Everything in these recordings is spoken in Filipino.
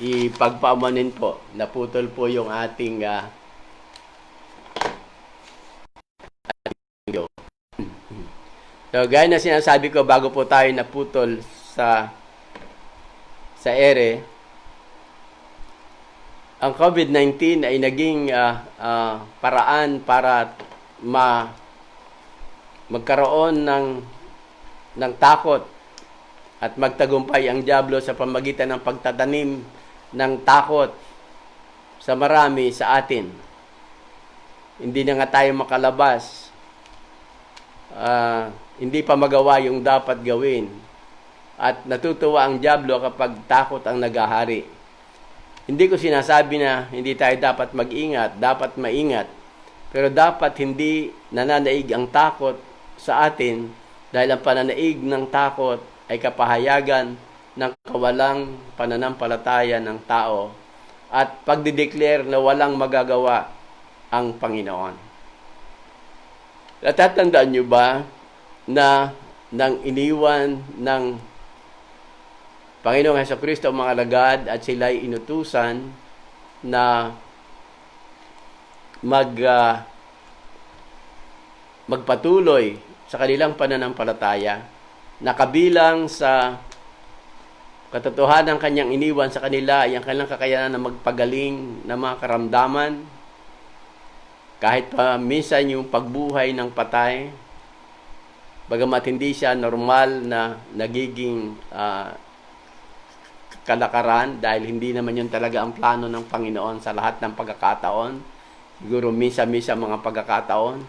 ipagpaamanin po. Naputol po yung ating video. So, gaya na sinasabi ko bago po tayo naputol sa ere, ang COVID-19 ay naging paraan para magkaroon ng takot at magtagumpay ang dyablo sa pamagitan ng pagtatanim ng takot sa marami sa atin. Hindi na nga tayo makalabas. Hindi pa magawa yung dapat gawin. At natutuwa ang dyablo kapag takot ang naghahari. Hindi ko sinasabi na hindi tayo dapat mag-ingat, dapat maingat. Pero dapat hindi nananaig ang takot sa atin dahil ang pananaig ng takot ay kapahayagan ng kawalang pananampalataya ng tao at pagdideclare na walang magagawa ang Panginoon. Natatandaan nyo ba na nang iniwan ng Panginoong Hesukristo ang mga alagad at sila'y inutusan na magpatuloy sa kanilang pananampalataya, nakabilang sa katotohanan ng kanyang iniwan sa kanila ay ang kanilang kakayanan na magpagaling ng mga karamdaman, kahit pa minsan yung pagbuhay ng patay, bagamat hindi siya normal na nagiging kalakaran dahil hindi naman yun talaga ang plano ng Panginoon sa lahat ng pagkakataon. Siguro misa-misa mga pagkakataon.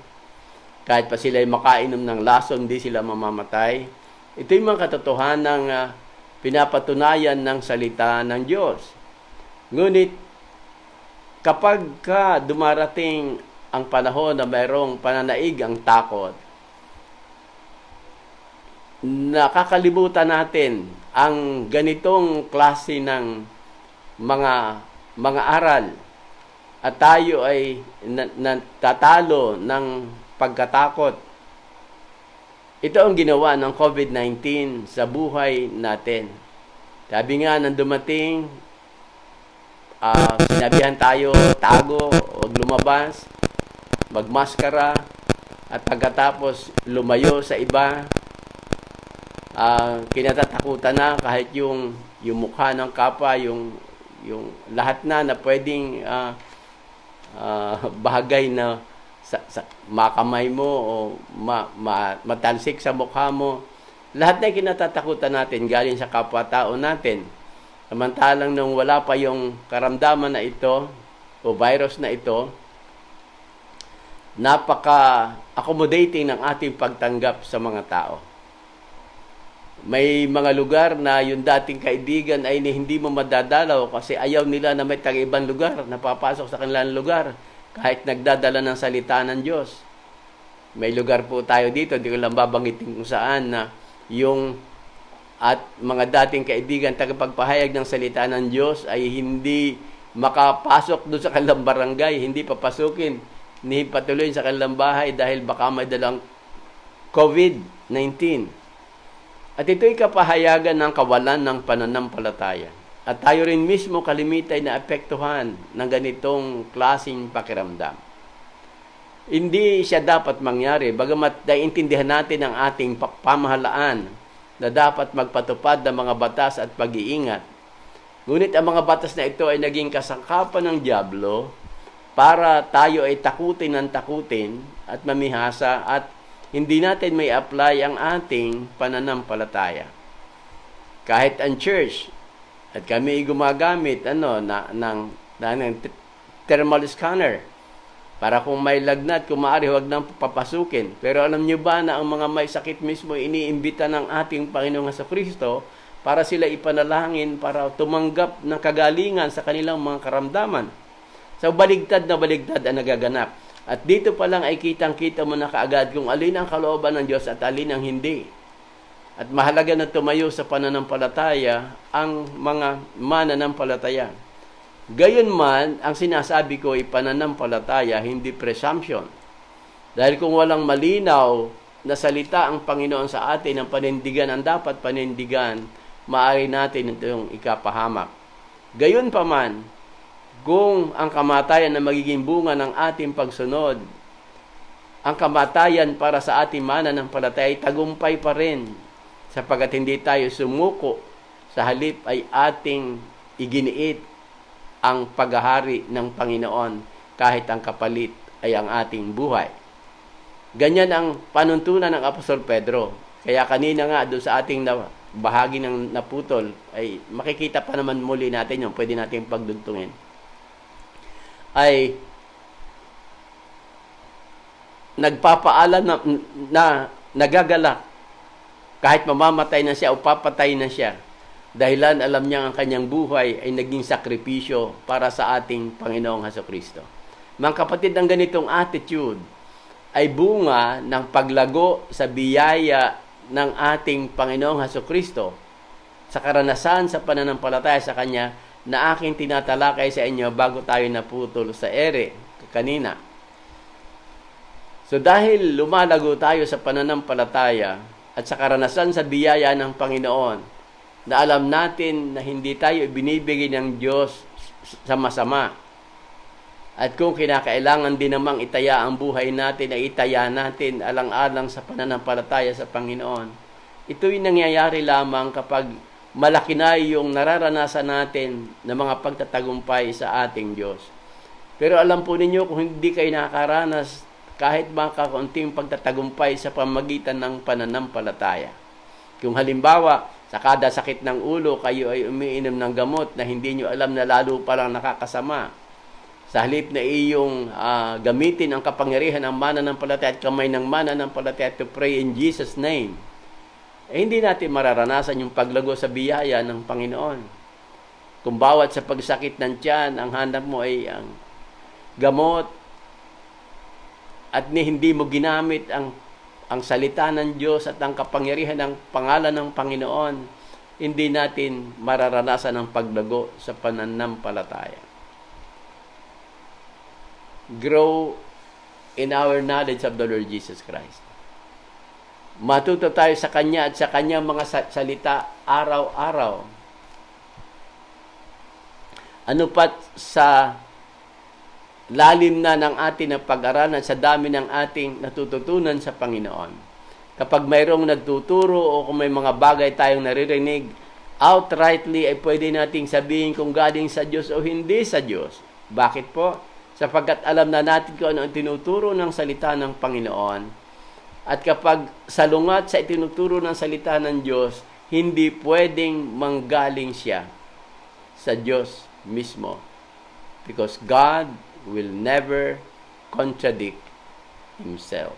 Kahit pa sila ay makainom ng laso, hindi sila mamamatay. Ito yung mga katotohanan ng pinapatunayan ng salita ng Diyos. Ngunit, kapag dumarating ang panahon na mayroong pananaig ang takot, nakakalimutan natin ang ganitong klase ng mga aral at tayo ay natatalo ng pagkatakot. Ito ang ginawa ng COVID-19 sa buhay natin. Sabi nga nang dumating, sinabihan tayo, tago, huwag lumabas, magmaskara, at pagkatapos lumayo sa iba, kinatatakutan na kahit yung mukha ng kapwa, yung lahat na pwedeng bahagay na sa makamay mo o matalsik sa mukha mo. Lahat na kinatatakutan natin galing sa kapwa-tao natin. Samantalang nung wala pa yung karamdaman na ito o virus na ito, napaka-accommodating ng ating pagtanggap sa mga tao. May mga lugar na yung dating kaibigan ay hindi mo madadalaw kasi ayaw nila na may taga-ibang lugar, napapasok sa kanilang lugar kahit nagdadala ng salita ng Diyos. May lugar po tayo dito, hindi ko lang babanggitin kung saan na yung at mga dating kaibigan tagapagpahayag ng salita ng Diyos ay hindi makapasok doon sa kanilang barangay, hindi papasukin, hindi patuloy sa kanilang bahay dahil baka may dalang COVID-19. At ito'y kapahayagan ng kawalan ng pananampalataya. At tayo rin mismo kalimitan na apektuhan ng ganitong klaseng pakiramdam. Hindi siya dapat mangyari, bagamat naiintindihan natin ang ating pamahalaan na dapat magpatupad ng mga batas at pag-iingat. Ngunit ang mga batas na ito ay naging kasangkapan ng dyablo para tayo ay takutin at mamihasa at hindi natin may apply ang ating pananampalataya. Kahit ang church, at kami gumagamit ng thermal scanner para kung may lagnat, kung maaari, huwag nang papasukin. Pero alam niyo ba na ang mga may sakit mismo iniimbita ng ating Panginoong Hesukristo para sila ipanalangin, para tumanggap ng kagalingan sa kanilang mga karamdaman. So, baligtad na baligtad ang nagaganap. At dito pa lang ay kitang-kita mo na kaagad kung alin ang kalooban ng Diyos at alin ang hindi. At mahalaga na tumayo sa pananampalataya ang mga mananampalataya. Gayunman, ang sinasabi ko ay pananampalataya, hindi presumption. Dahil kung walang malinaw na salita ang Panginoon sa atin, ang panindigan, ang dapat panindigan, maaari natin itong ikapahamak. Gayunpaman, kung ang kamatayan na magiging bunga ng ating pagsunod, ang kamatayan para sa ating mananampalataya ay tagumpay pa rin, sapagkat hindi tayo sumuko, sa halip ay ating iginiit ang paghahari ng Panginoon kahit ang kapalit ay ang ating buhay. Ganyan ang panuntunan ng Apostol Pedro. Kaya kanina nga doon sa ating bahagi ng naputol, ay makikita pa naman muli natin yung pwede natin pagduntungin. Ay nagpapaalam na nagagalak kahit mamamatay na siya o papatay na siya. Dahilan alam niya ang kanyang buhay ay naging sakripisyo para sa ating Panginoong Hesukristo. Mga kapatid, ang ganitong attitude ay bunga ng paglago sa biyaya ng ating Panginoong Hesukristo sa karanasan sa pananampalataya sa Kanya na aking tinatalakay sa inyo bago tayo naputol sa ere kanina. So dahil lumalago tayo sa pananampalataya at sa karanasan sa biyaya ng Panginoon, na alam natin na hindi tayo binibigay ng Diyos sa masama. At kung kinakailangan din namang itaya ang buhay natin, ay itaya natin alang-alang sa pananampalataya sa Panginoon. Ito'y nangyayari lamang kapag malaki na yung nararanasan natin na mga pagtatagumpay sa ating Diyos. Pero alam po ninyo, kung hindi kayo nakakaranas kahit mga kaunting pagtatagumpay sa pamagitan ng pananampalataya. Kung halimbawa, sa kada sakit ng ulo, kayo ay umiinom ng gamot na hindi nyo alam na lalo palang nakakasama. Sa halip na iyong gamitin ang kapangyarihan ng mananampalataya at kamay ng mananampalataya to pray in Jesus' name, hindi natin mararanasan yung paglago sa biyaya ng Panginoon. Kung bawat sa pagsakit ng tiyan, ang hanap mo ay ang gamot at hindi mo ginamit ang salita ng Diyos at ang kapangyarihan ng pangalan ng Panginoon, hindi natin mararanasan ang paglago sa pananampalataya. Grow in our knowledge of the Lord Jesus Christ. Matuto tayo sa Kanya at sa Kanyang mga salita araw-araw. Ano pat sa lalim na ng ating pag-aralan, sa dami ng ating natututunan sa Panginoon. Kapag mayroong nagtuturo o kung may mga bagay tayong naririnig, outrightly ay pwede nating sabihin kung galing sa Diyos o hindi sa Diyos. Bakit po? Sapagkat alam na natin kung ano ang tinuturo ng salita ng Panginoon. At kapag salungat sa itinuturo ng salita ng Diyos, hindi pwedeng manggaling siya sa Diyos mismo. Because God will never contradict Himself.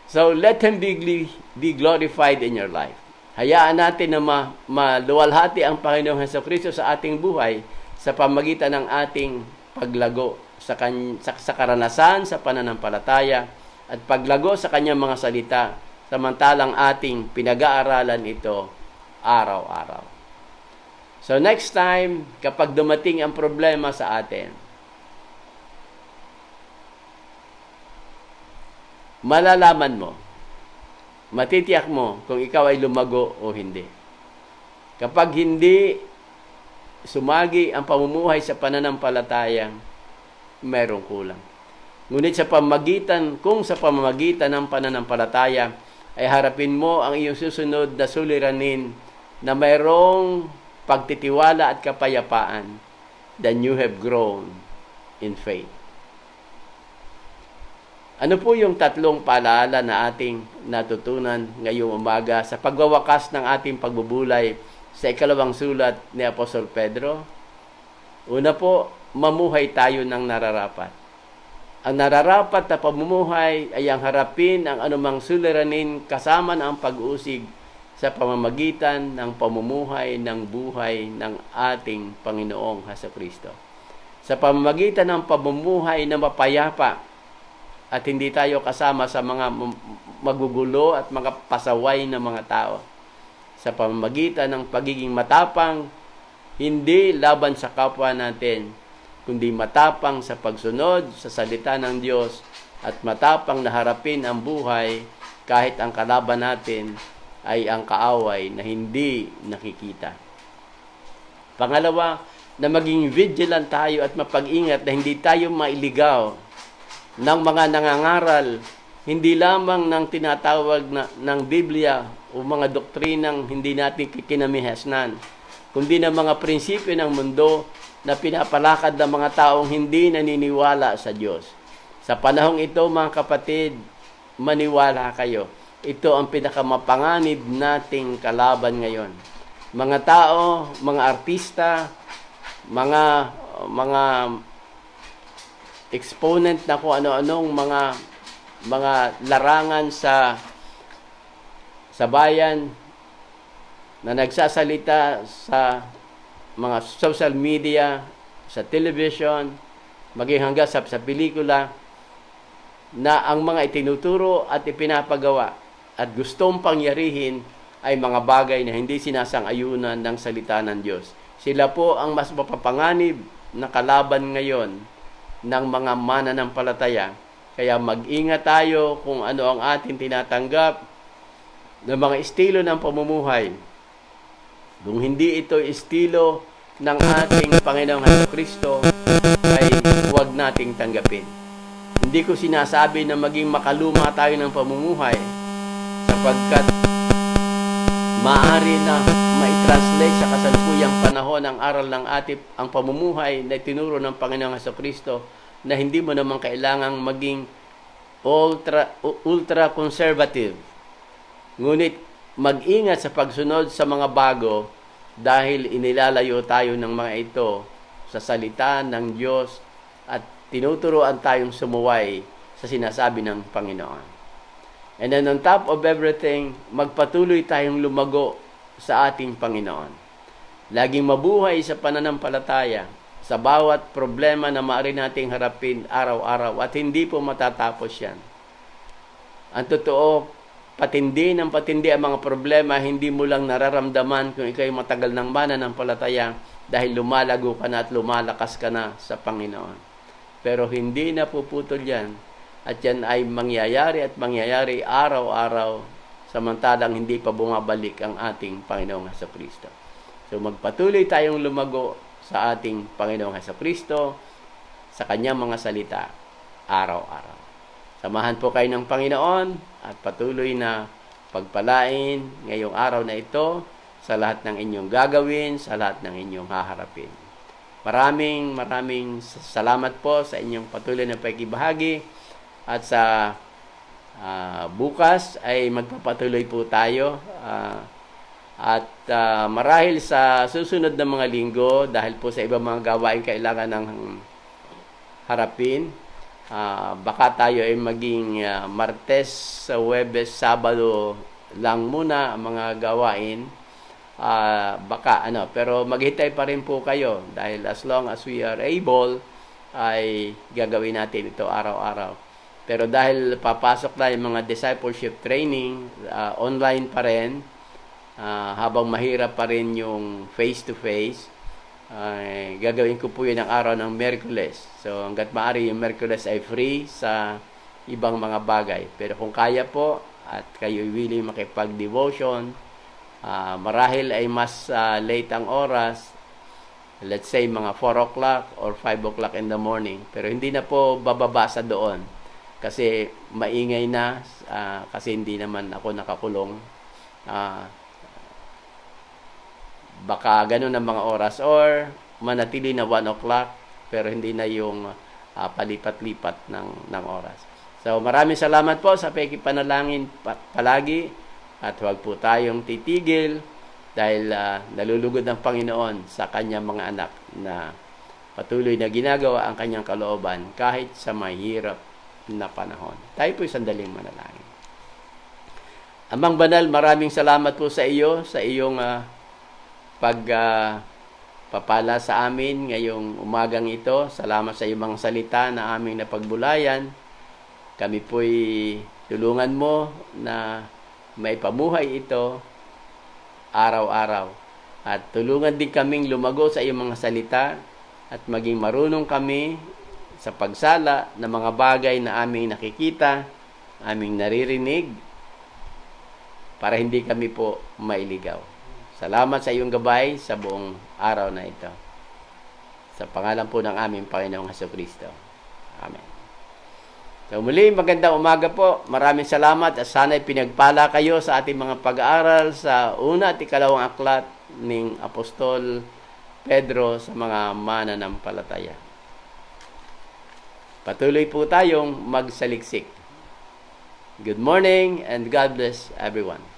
So, let Him be glorified in your life. Hayaan natin na maluwalhati ang Panginoong Hesukristo sa ating buhay sa pamagitan ng ating paglago sa karanasan, sa pananampalataya, at paglago sa Kanyang mga salita, samantalang ating pinag-aaralan ito araw-araw. So next time, kapag dumating ang problema sa atin, malalaman mo, matitiyak mo kung ikaw ay lumago o hindi. Kapag hindi sumagi ang pamumuhay sa pananampalataya, mayroong kulang. Ngunit sa pamamagitan ng pananampalataya, ay harapin mo ang iyong susunod na suliranin na mayroong pagtitiwala at kapayapaan, then you have grown in faith. Ano po yung tatlong paalala na ating natutunan ngayong umaga sa pagwawakas ng ating pagbubulay sa ikalawang sulat ni Apostol Pedro? Una po, mamuhay tayo ng nararapat. Ang nararapat na pamumuhay ay ang harapin ang anumang suliranin kasama na ang pag-usig sa pamamagitan ng pamumuhay ng buhay ng ating Panginoong Hesukristo. Sa pamamagitan ng pamumuhay na mapayapa at hindi tayo kasama sa mga magugulo at mga pasaway na mga tao. Sa pamamagitan ng pagiging matapang, hindi laban sa kapwa natin, kundi matapang sa pagsunod sa salita ng Diyos at matapang na harapin ang buhay kahit ang kalaban natin ay ang kaaway na hindi nakikita. Pangalawa, na maging vigilant tayo at mapag-ingat na hindi tayo mailigaw ng mga nangangaral, hindi lamang ng tinatawag ng Biblia o mga doktrinang hindi natin kinamihasnan, kundi ng mga prinsipyo ng mundo na pinapalakad ng mga taong hindi naniniwala sa Diyos. Sa panahong ito, mga kapatid, maniwala kayo. Ito ang pinakamapanganib nating kalaban ngayon. Mga tao, mga artista, mga exponent na kung ano-anong mga larangan sa bayan na nagsasalita sa mga social media, sa television, maging hanggang sa pelikula, na ang mga itinuturo at ipinapagawa at gustong pangyarihin ay mga bagay na hindi sinasang-ayunan ng salita ng Diyos. Sila po ang mas mapapanganib na kalaban ngayon ng mga mananampalataya. Kaya mag-ingat tayo kung ano ang ating tinatanggap ng mga estilo ng pamumuhay. Kung hindi ito estilo ng ating Panginoong Jesucristo, ay huwag nating tanggapin. Hindi ko sinasabi na maging makaluma tayo ng pamumuhay, sapagkat maaari na mai-translate sa kasalukuyang panahon ang aral ng ang pamumuhay na tinuro ng Panginoong Jesucristo, na hindi mo naman kailangang maging ultra conservative. Ngunit mag-ingat sa pagsunod sa mga bago, dahil inilalayo tayo ng mga ito sa salita ng Diyos at tinuturuan tayong sumuway sa sinasabi ng Panginoon. And then on top of everything, magpatuloy tayong lumago sa ating Panginoon. Laging mabuhay sa pananampalataya sa bawat problema na maaari nating harapin araw-araw, at hindi po matatapos yan. Ang totoo, patindi ng patindi ang mga problema, hindi mo lang nararamdaman kung ikaw'y matagal ng mananampalataya dahil lumalago ka na at lumalakas ka na sa Panginoon. Pero hindi na puputol yan, at yan ay mangyayari araw-araw, samantalang hindi pa bumabalik ang ating Panginoong Jesucristo. So magpatuloy tayong lumago sa ating Panginoong Jesucristo, sa kanyang mga salita, araw-araw. Samahan po kayo ng Panginoon at patuloy na pagpalain ngayong araw na ito sa lahat ng inyong gagawin, sa lahat ng inyong haharapin. Maraming salamat po sa inyong patuloy na pakikibahagi, at sa bukas ay magpapatuloy po tayo, at marahil sa susunod na mga linggo, dahil po sa ibang mga gawain kailangan ng harapin, baka tayo ay maging Martes, Huwebes, Sabado lang muna ang mga gawain. Pero maghintay pa rin po kayo, dahil as long as we are able, ay gagawin natin ito araw-araw. Pero dahil papasok na yung mga discipleship training, online pa rin, habang mahirap pa rin yung face-to-face, gagawin ko po yun ang araw ng Miyerkules. So hanggat maaari yung Miyerkules ay free sa ibang mga bagay. Pero kung kaya po at kayo willing makipag-devotion, marahil ay mas late ang oras, let's say mga 4 o'clock or 5 o'clock in the morning. Pero hindi na po bababa sa doon kasi maingay na, kasi hindi naman ako nakakulong. Baka ganun ang mga oras, or manatili na 1 o'clock pero hindi na yung palipat-lipat ng oras. So maraming salamat po sa pakikipanalangin palagi, at huwag po tayong titigil dahil nalulugod ng Panginoon sa kanyang mga anak na patuloy na ginagawa ang kanyang kalooban kahit sa mahirap na panahon. Tayo po sandaling manalangin. Amang Banal, maraming salamat po sa iyo, sa iyong pagpapala sa amin ngayong umagang ito. Salamat sa iyong mga salita na aming napagbulayan. Kami po'y tulungan mo na may pamuhay ito araw-araw. At tulungan din kaming lumago sa iyong mga salita at maging marunong kami sa pagsala ng mga bagay na aming nakikita, aming naririnig, para hindi kami po mailigaw. Salamat sa iyong gabay sa buong araw na ito. Sa pangalan po ng aming Panginoong Hesukristo. Amen. So muli, magandang umaga po. Maraming salamat at sana'y pinagpala kayo sa ating mga pag-aaral sa una at ikalawang aklat ng Apostol Pedro sa mga mananampalataya. Patuloy po tayong magsaliksik. Good morning and God bless everyone.